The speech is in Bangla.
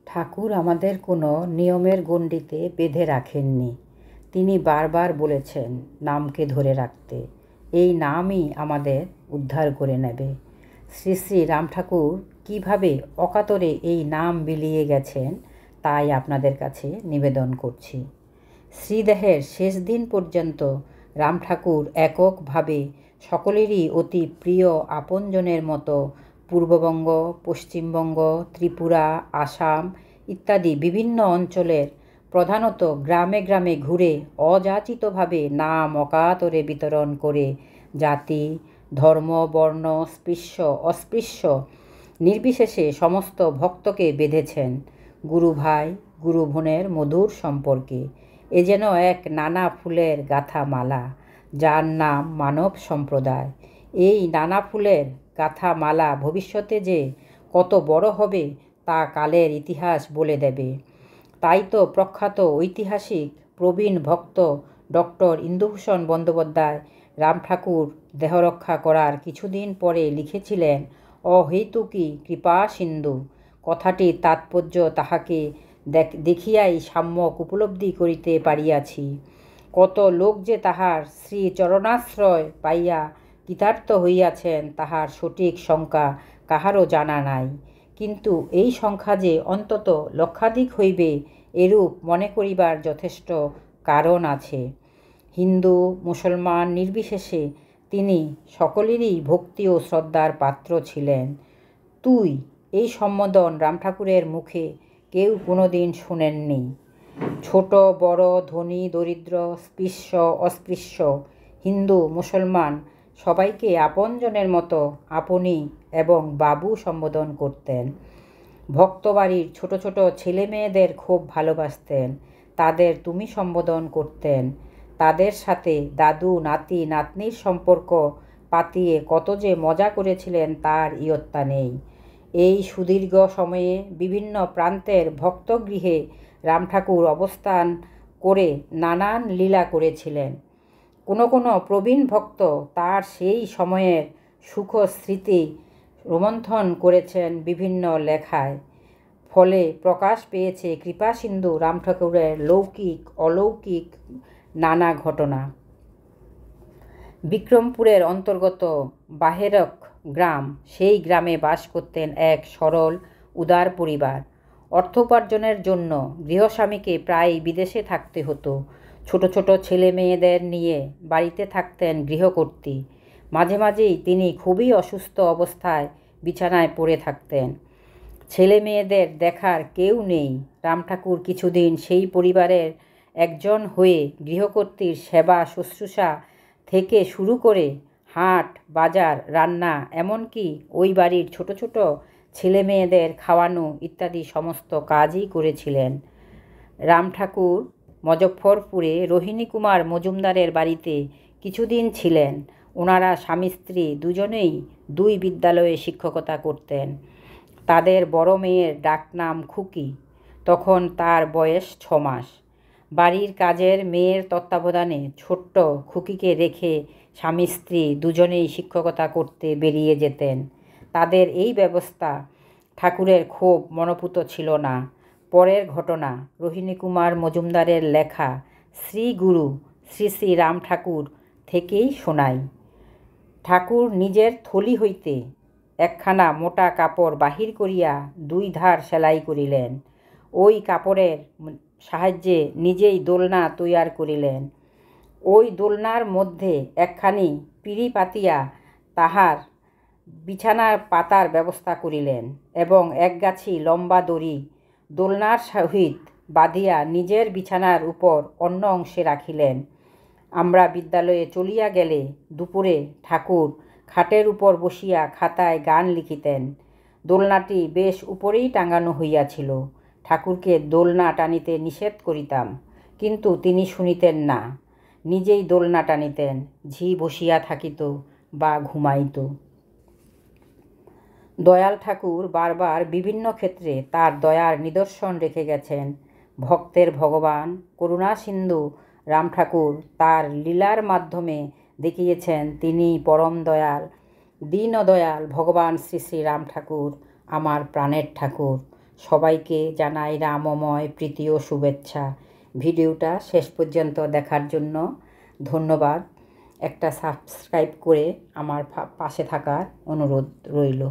ঠাকুর আমাদের কোনো নিয়মের গণ্ডিতে বেঁধে রাখেননি। তিনি বারবার বলেছেন নামকে ধরে রাখতে। এই নামই আমাদের উদ্ধার করে নেবে। শ্রী শ্রী রাম ঠাকুর কীভাবে অকাতরে এই নাম বিলিয়ে গেছেন তাই আপনাদের কাছে নিবেদন করছি। শ্রীদেহের শেষ দিন পর্যন্ত রাম ঠাকুর এককভাবে সকলেরই অতি প্রিয় আপনজনের মতো পূর্ববঙ্গ, পশ্চিমবঙ্গ, ত্রিপুরা, আসাম ইত্যাদি বিভিন্ন অঞ্চলের প্রধানত গ্রামে গ্রামে ঘুরে অযাচিতভাবে নাম অকাতরে বিতরণ করে জাতি, ধর্ম, বর্ণ, স্পৃশ্য অস্পৃশ্য নির্বিশেষে সমস্ত ভক্তকে বেঁধেছেন গুরু ভাই গুরু বোনের মধুর সম্পর্কে। এ যেন এক নানা ফুলের গাঁথা মালা, যার নাম মানব সম্প্রদায়। এই নানা ফুলের গাঁথা মালা ভবিষ্যতে যে কত বড় হবে তা কালের ইতিহাস বলে দেবে। তাই তো প্রখ্যাত ঐতিহাসিক প্রবীণ ভক্ত ডক্টর ইন্দুভূষণ বন্দ্যোপাধ্যায় রাম ঠাকুর দেহরক্ষা করার কিছুদিন পরে লিখেছিলেন, অহৈতুকী কৃপা সিন্ধু। কথাটির তাৎপর্য তাহাকে দেখিয়াই সাম্যক উপলব্ধি করিতে পারিয়াছি। কত লোক যে তাহার শ্রী চরণাশ্রয় পাইয়া কৃতার্থ হইয়াছেন তাহার সঠিক সংখ্যা কাহারও জানা নাই। কিন্তু এই সংখ্যা যে অন্তত লক্ষাধিক হইবে এরূপ মনে করিবার যথেষ্ট কারণ আছে। হিন্দু মুসলমান নির্বিশেষে তিনি সকলেরই ভক্তি ও শ্রদ্ধার পাত্র ছিলেন। তুই এই সম্বোধন রাম ঠাকুরের মুখে কেউ কোনোদিন শোনেননি। ছোট বড়, ধনী দরিদ্র, স্পৃশ্য অস্পৃশ্য, হিন্দু মুসলমান সবাইকে আপনজনের মতো আপনি এবং বাবু সম্বোধন করতেন। ভক্তবাড়ির ছোট ছোট ছেলে মেয়েদের খুব ভালোবাসতেন, তাদের তুমি সম্বোধন করতেন। তাদের সাথে দাদু নাতি নাতনির সম্পর্ক পাতিয়ে কত যে মজা করেছিলেন তার ইয়ত্তা নেই। এই সুদীর্ঘ সময়ে বিভিন্ন প্রান্তের ভক্তগৃহে রাম ঠাকুর অবস্থান করে নানান লীলা করেছিলেন। কোনো কোনো প্রবীণ ভক্ত তার সেই সময়ের সুখ স্মৃতি রোমন্থন করেছেন বিভিন্ন লেখায়। ফলে প্রকাশ পেয়েছে কৃপাসিন্ধু রাম ঠাকুরের লৌকিক অলৌকিক নানা ঘটনা। বিক্রমপুরের অন্তর্গত বাহেরক গ্রাম, সেই গ্রামে বাস করতেন এক সরল উদার পরিবার। অর্থোপার্জনের জন্য গৃহস্বামীকে প্রায় বিদেশে থাকতে হতো। ছোট ছোট ছেলে মেয়েদের নিয়ে বাড়িতে থাকতেন গৃহকর্ত্রী। মাঝে মাঝেই তিনি খুবই অসুস্থ অবস্থায় বিছানায় পড়ে থাকতেন। ছেলে মেয়েদের দেখার কেউ নেই। রাম ঠাকুর কিছুদিন সেই পরিবারের একজন হয়ে গৃহকর্ত্রীর সেবা শুশ্রূষা থেকে শুরু করে হাট বাজার রান্না এমনকি ওই বাড়ির ছোট ছোট ছেলে মেয়েদের খাওয়ানো ইত্যাদি সমস্ত কাজই করেছিলেন। রাম ঠাকুর মজফ্ফরপুরে রোহিণী কুমার মজুমদারের বাড়িতে কিছুদিন ছিলেন। ওনারা স্বামী স্ত্রী দুজনেই দুই বিদ্যালয়ে শিক্ষকতা করতেন। তাদের বড় মেয়ের ডাকনাম খুকি। তখন তার বয়স 6 মাস। বাড়ির কাজের মেয়ের তত্ত্বাবধানে ছোট্ট খুকিকে রেখে স্বামী স্ত্রী দুজনেই শিক্ষকতা করতে বেরিয়ে যেতেন। তাদের এই ব্যবস্থা ঠাকুরের খুব মনোপুত ছিল না। পরের ঘটনা রোহিণী কুমার মজুমদারের লেখা শ্রী গুরু শ্রী শ্রী রাম ঠাকুর থেকেই শোনাই। ঠাকুর নিজের থলি হইতে একখানা মোটা কাপড় বাহির করিয়া 2 ধার সেলাই করিলেন। ওই কাপড়ের সাহায্যে নিজেই দোলনা তৈয়ার করিলেন। ওই দোলনার মধ্যে একখানি পিঁড়ি পাতিয়া তাহার বিছানার পাতার ব্যবস্থা করিলেন এবং একগাছি লম্বা দড়ি দোলনার সহিত বাঁধিয়া নিজের বিছানার উপর অন্য অংশে রাখিলেন। আমরা বিদ্যালয়ে চলিয়া গেলে দুপুরে ঠাকুর খাটের উপর বসিয়া খাতায় গান লিখিতেন। দোলনাটি বেশ উপরেই টাঙানো হইয়াছিল। ঠাকুরকে দোলনা টানিতে নিষেধ করিতাম, কিন্তু তিনি শুনিতেন না। নিজেই দোলনা টানিতেন, ঝি বসিয়া থাকিত বা ঘুমাইত। দয়াল ঠাকুর বারবার বিভিন্ন ক্ষেত্রে তার দয়ার নিদর্শন রেখে গেছেন। ভক্তের ভগবান করুণা সিন্ধু রাম ঠাকুর তার লীলার মাধ্যমে দেখিয়েছেন তিনি পরম দয়াল। দীনদয়াল ভগবান শ্রী শ্রী রাম ঠাকুর আমার প্রাণের ঠাকুর। সবাইকে জানাই রামময় প্রীতি ও শুভেচ্ছা। ভিডিওটা শেষ পর্যন্ত দেখার জন্য ধন্যবাদ। একটা সাবস্ক্রাইব করে আমার পাশে থাকার অনুরোধ রইল।